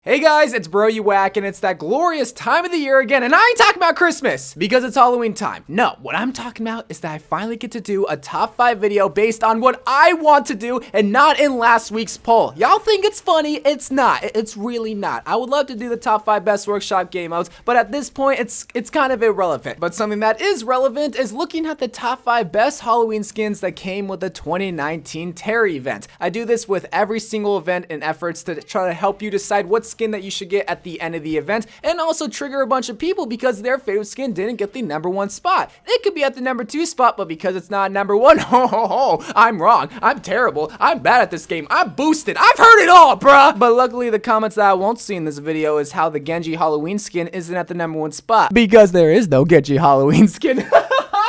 Hey guys, it's Bro You Whack, and it's that glorious time of the year again, and I ain't talking about Christmas, because it's Halloween time. No, what I'm talking about is that I finally get to do a top 5 video based on what I want to do, and not in last week's poll. Y'all think it's funny? It's not. It's really not. I would love to do the top 5 best workshop game modes, but at this point, it's kind of irrelevant. But something that is relevant is looking at the top 5 best Halloween skins that came with the 2019 Terry event. I do this with every single event in efforts to try to help you decide what skin that you should get at the end of the event, and also trigger a bunch of people because their favorite skin didn't get the #1 spot. It could be at the #2 spot, but because it's not #1, I'm wrong. I'm terrible. I'm bad at this game. I'm boosted. I've heard it all, bruh. But luckily, the comments that I won't see in this video is how the Genji Halloween skin isn't at the #1 spot, because there is no Genji Halloween skin.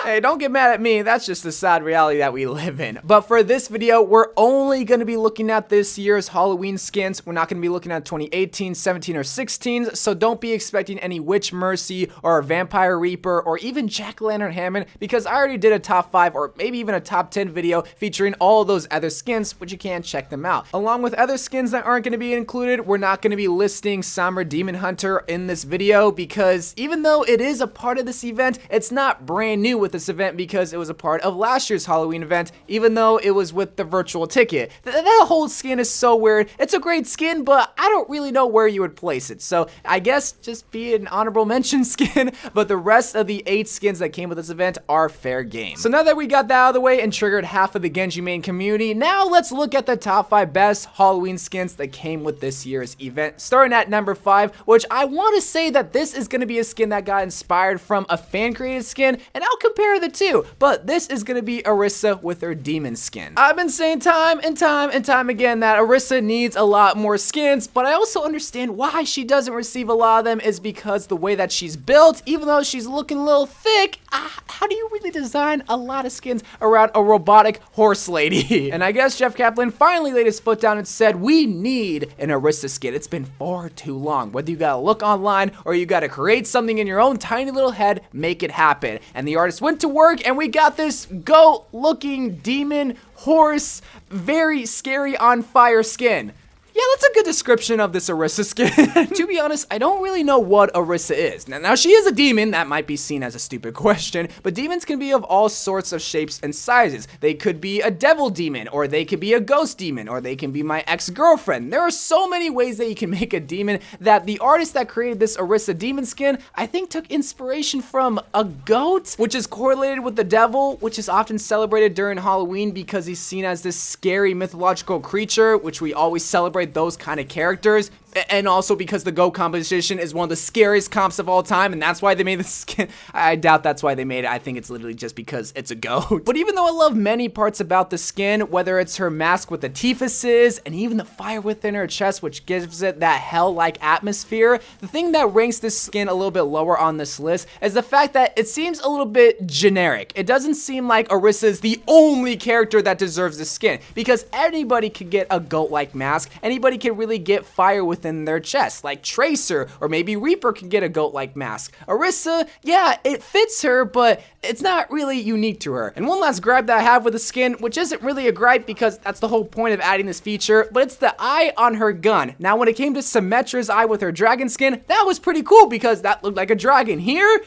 Hey, don't get mad at me, that's just the sad reality that we live in. But for this video, we're only going to be looking at this year's Halloween skins. We're not going to be looking at 2018, 17, or 16, so don't be expecting any Witch Mercy or Vampire Reaper or even Jack-O-Lantern Hammond, because I already did a top 5 or maybe even a top 10 video featuring all of those other skins, which you can check them out. Along with other skins that aren't going to be included, we're not going to be listing Summer Demon Hunter in this video, because even though it is a part of this event, it's not brand new with this event because it was a part of last year's Halloween event, even though it was with the virtual ticket. That whole skin is so weird. It's a great skin, but I don't really know where you would place it, so I guess just be an honorable mention skin, but the rest of the 8 skins that came with this event are fair game. So now that we got that out of the way and triggered half of the Genji main community, now let's look at the top 5 best Halloween skins that came with this year's event, starting at number 5, which I want to say that this is going to be a skin that got inspired from a fan-created skin, and I'll compare the two, but this is going to be IRISA with her demon skin. I've been saying time and time again that IRISA needs a lot more skins, but I also understand why she doesn't receive a lot of them is because the way that she's built, even though she's looking a little thick, how do you really design a lot of skins around a robotic horse lady? And I guess Jeff Kaplan finally laid his foot down and said, we need an IRISA skin. It's been far too long. Whether you gotta look online or you gotta create something in your own tiny little head, make it happen. And the artist went to work, and we got this goat looking demon horse, very scary on fire skin. Yeah, that's a good description of this IRISA skin. To be honest, I don't really know what IRISA is. Now, she is a demon. That might be seen as a stupid question, but demons can be of all sorts of shapes and sizes. They could be a devil demon, or they could be a ghost demon, or they can be my ex-girlfriend. There are so many ways that you can make a demon that the artist that created this IRISA demon skin, I think, took inspiration from a goat, which is correlated with the devil, which is often celebrated during Halloween because he's seen as this scary mythological creature, which we always celebrate those kind of characters, and also because the goat composition is one of the scariest comps of all time, and that's why they made the skin. I doubt that's why they made it. I think it's literally just because it's a goat. But even though I love many parts about the skin, whether it's her mask with the tifuses and even the fire within her chest, which gives it that hell-like atmosphere, the thing that ranks this skin a little bit lower on this list is the fact that it seems a little bit generic. It doesn't seem like IRISA is the only character that deserves the skin, because anybody could get a goat-like mask. Anybody can really get fire within their chest, like Tracer, or maybe Reaper can get a goat-like mask. IRISA, yeah, it fits her, but it's not really unique to her. And one last gripe that I have with the skin, which isn't really a gripe because that's the whole point of adding this feature, but it's the eye on her gun. Now, when it came to Symmetra's eye with her dragon skin, that was pretty cool because that looked like a dragon. Here,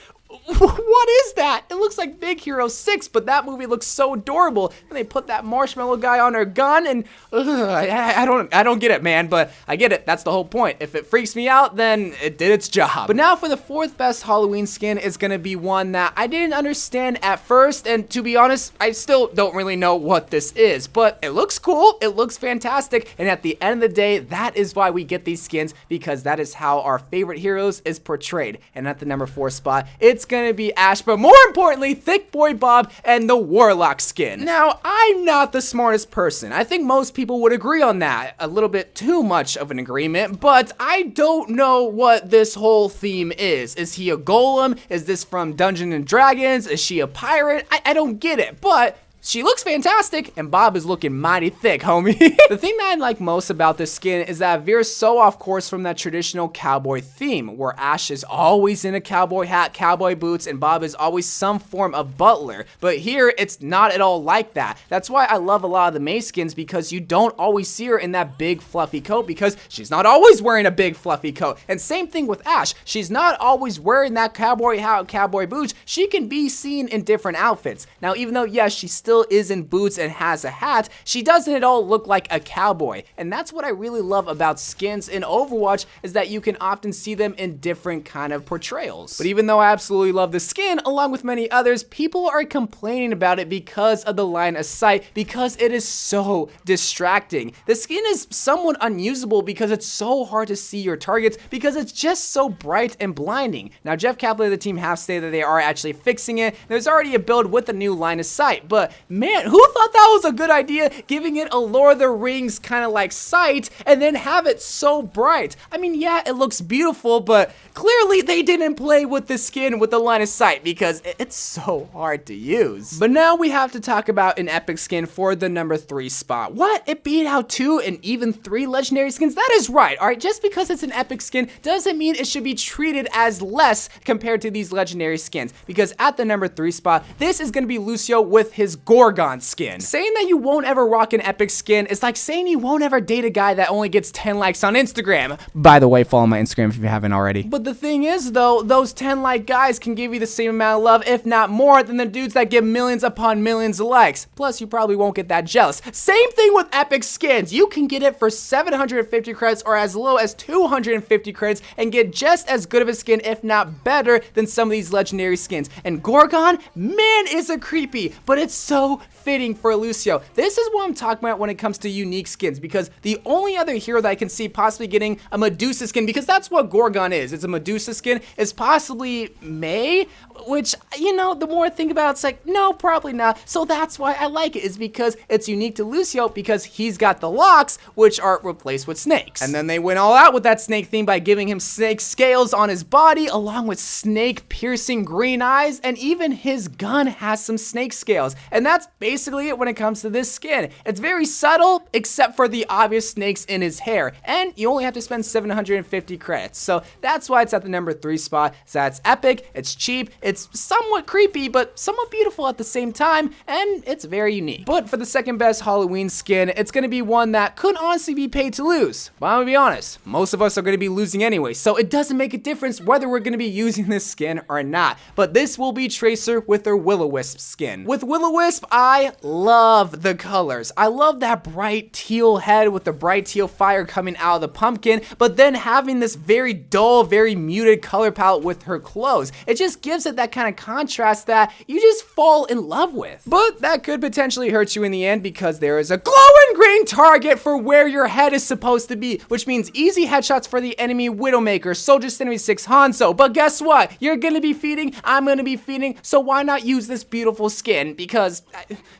what is that? It looks like Big Hero 6, but that movie looks so adorable. And they put that marshmallow guy on her gun, and I don't get it, man, but I get it. That's the whole point. If it freaks me out, then it did its job. But now for the 4th best Halloween skin is gonna be one that I didn't understand at first, and to be honest, I still don't really know what this is, but it looks cool, it looks fantastic, and at the end of the day, that is why we get these skins, because that is how our favorite heroes is portrayed. And at the #4 spot, it's gonna be Ash, but more importantly, Thick Boy Bob and the Warlock skin. Now, I'm not the smartest person. I think most people would agree on that. A little bit too much of an agreement, but I don't know what this whole theme is. Is he a golem? Is this from Dungeons and Dragons? Is she a pirate? I don't get it, but she looks fantastic, and Bob is looking mighty thick, homie. The thing that I like most about this skin is that it veers so off course from that traditional cowboy theme, where Ash is always in a cowboy hat, cowboy boots, and Bob is always some form of butler. But here, it's not at all like that. That's why I love a lot of the Mei skins, because you don't always see her in that big fluffy coat, because she's not always wearing a big fluffy coat. And same thing with Ash. She's not always wearing that cowboy hat, cowboy boots. She can be seen in different outfits. Now, even though, yes, she still is in boots and has a hat, she doesn't at all look like a cowboy. And that's what I really love about skins in Overwatch, is that you can often see them in different kind of portrayals. But even though I absolutely love the skin, along with many others, people are complaining about it because of the line of sight, because it is so distracting. The skin is somewhat unusable because it's so hard to see your targets, because it's just so bright and blinding. Now, Jeff Kaplan of the team have stated that they are actually fixing it. There's already a build with a new line of sight, but man, who thought that was a good idea, giving it a Lord of the Rings kind of like sight and then have it so bright? I mean, yeah, it looks beautiful, but clearly they didn't play with the skin with the line of sight, because it's so hard to use. But now we have to talk about an epic skin for the number 3 spot. What? It beat out 2 and even 3 legendary skins? That is right, alright? Just because it's an epic skin doesn't mean it should be treated as less compared to these legendary skins, because at the number 3 spot, this is going to be Lucio with his Gorgon skin. Saying that you won't ever rock an epic skin is like saying you won't ever date a guy that only gets 10 likes on Instagram. By the way, follow my Instagram if you haven't already. But the thing is though, those 10 like guys can give you the same amount of love, if not more, than the dudes that get millions upon millions of likes. Plus, you probably won't get that jealous. Same thing with epic skins. You can get it for 750 credits or as low as 250 credits and get just as good of a skin, if not better, than some of these legendary skins. And Gorgon, man, is a creepy, but it's so fitting for Lucio. This is what I'm talking about when it comes to unique skins, because the only other hero that I can see possibly getting a Medusa skin, because that's what Gorgon is, it's a Medusa skin, is possibly Mei, which, you know, the more I think about it, it's like, no, probably not. So that's why I like it, is because it's unique to Lucio, because he's got the locks, which are replaced with snakes. And then they went all out with that snake theme by giving him snake scales on his body, along with snake piercing green eyes, and even his gun has some snake scales. And that's basically it when it comes to this skin. It's very subtle, except for the obvious snakes in his hair, and you only have to spend 750 credits. So that's why it's at the number 3 spot. So that's epic, it's cheap, it's somewhat creepy, but somewhat beautiful at the same time, and it's very unique. But for the second best Halloween skin, it's gonna be one that could honestly be paid to lose. But I'm gonna be honest, most of us are gonna be losing anyway, so it doesn't make a difference whether we're gonna be using this skin or not. But this will be Tracer with their Will-O-Wisp skin. With Will-O-Wisp, I love the colors. I love that bright teal head with the bright teal fire coming out of the pumpkin, but then having this very dull, very muted color palette with her clothes. It just gives it that kind of contrast that you just fall in love with. But that could potentially hurt you in the end, because there is a glowing green target for where your head is supposed to be, which means easy headshots for the enemy Widowmaker, Soldier 76 Hanzo. But guess what? You're gonna be feeding, I'm gonna be feeding, so why not use this beautiful skin? Because,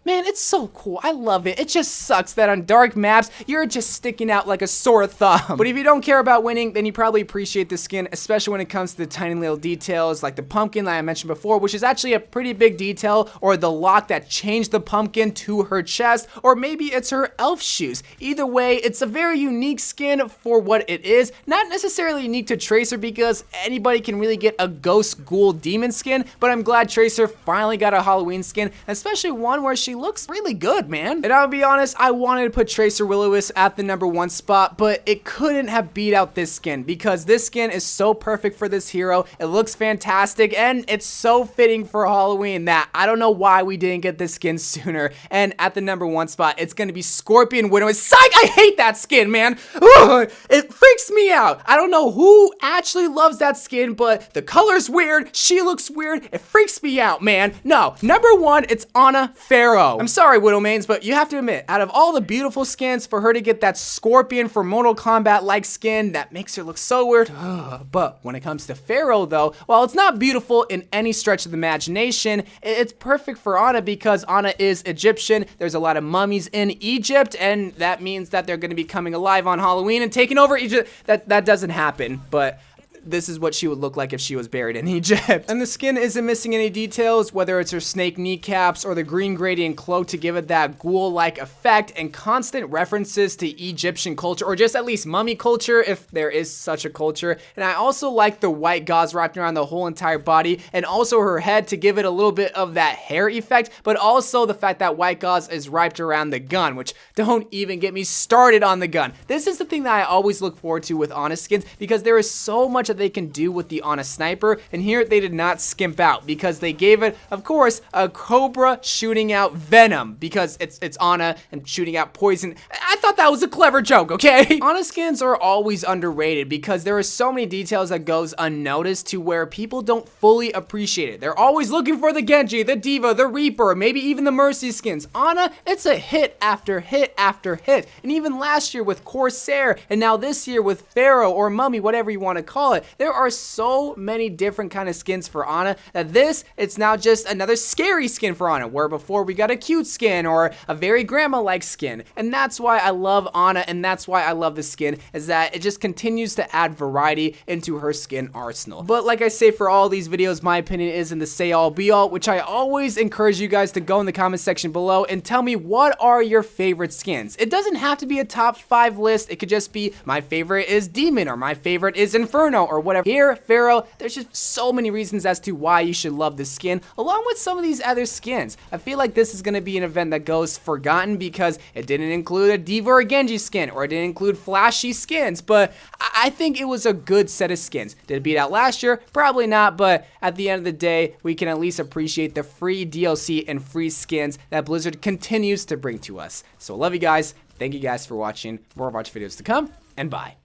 man, it's so cool. I love it. It just sucks that on dark maps, you're just sticking out like a sore thumb. But if you don't care about winning, then you probably appreciate the skin, especially when it comes to the tiny little details, like the pumpkin that I mentioned before, which is actually a pretty big detail, or the lock that changed the pumpkin to her chest, or maybe it's her elf shoes. Either way, it's a very unique skin for what it is. Not necessarily unique to Tracer, because anybody can really get a ghost ghoul demon skin, but I'm glad Tracer finally got a Halloween skin, especially one where she looks really good, man. And I'll be honest, I wanted to put Tracer Will-O-Wisp at the number 1 spot, but it couldn't have beat out this skin, because this skin is so perfect for this hero. It looks fantastic, and it's so fitting for Halloween that I don't know why we didn't get this skin sooner. And at the number 1 spot, it's gonna be Scorpion Widow. Psych! I hate that skin, man. Ugh, it freaks me out. I don't know who actually loves that skin, but the color's weird, she looks weird, it freaks me out, man. No, number 1, it's Ana Pharaoh. I'm sorry, Widow mains, but you have to admit, out of all the beautiful skins, for her to get that Scorpion for Mortal Kombat-like skin, that makes her look so weird. But when it comes to Pharaoh, though, while it's not beautiful in any stretch of the imagination, it's perfect for Ana, because Ana is Egyptian. There's a lot of mummies in Egypt, and that means that they're going to be coming alive on Halloween and taking over Egypt. That doesn't happen, but this is what she would look like if she was buried in Egypt. And the skin isn't missing any details, whether it's her snake kneecaps or the green gradient cloak to give it that ghoul-like effect, and constant references to Egyptian culture, or just at least mummy culture, if there is such a culture. And I also like the white gauze wrapped around the whole entire body, and also her head to give it a little bit of that hair effect, but also the fact that white gauze is wrapped around the gun, which don't even get me started on the gun. This is the thing that I always look forward to with Honest skins, because there is so much that they can do with the Honest sniper, and here they did not skimp out, because they gave it, of course, a cobra shooting out venom, because it's Ana and shooting out poison. I thought that was a clever joke, okay? Honest skins are always underrated because there are so many details that goes unnoticed to where people don't fully appreciate it. They're always looking for the Genji, the Diva, the Reaper, maybe even the Mercy skins. Ana, it's a hit after hit after hit. And even last year with Corsair, and now this year with Pharaoh or Mummy, whatever you want to call it, there are so many different kind of skins for Ana that it's now just another scary skin for Ana, where before we got a cute skin or a very grandma-like skin. And that's why I love Ana, and that's why I love this skin, is that it just continues to add variety into her skin arsenal. But like I say for all these videos, my opinion isn't the say all be all, which I always encourage you guys to go in the comment section below and tell me what are your favorite skins. It doesn't have to be a top 5 list. It could just be my favorite is Demon, or my favorite is Inferno, or whatever. Here, Pharaoh, there's just so many reasons as to why you should love this skin, along with some of these other skins. I feel like this is going to be an event that goes forgotten because it didn't include a Diva or a Genji skin, or it didn't include flashy skins, but I think it was a good set of skins. Did it beat out last year? Probably not, but at the end of the day, we can at least appreciate the free DLC and free skins that Blizzard continues to bring to us. So I love you guys. Thank you guys for watching. More Overwatch videos to come, and bye.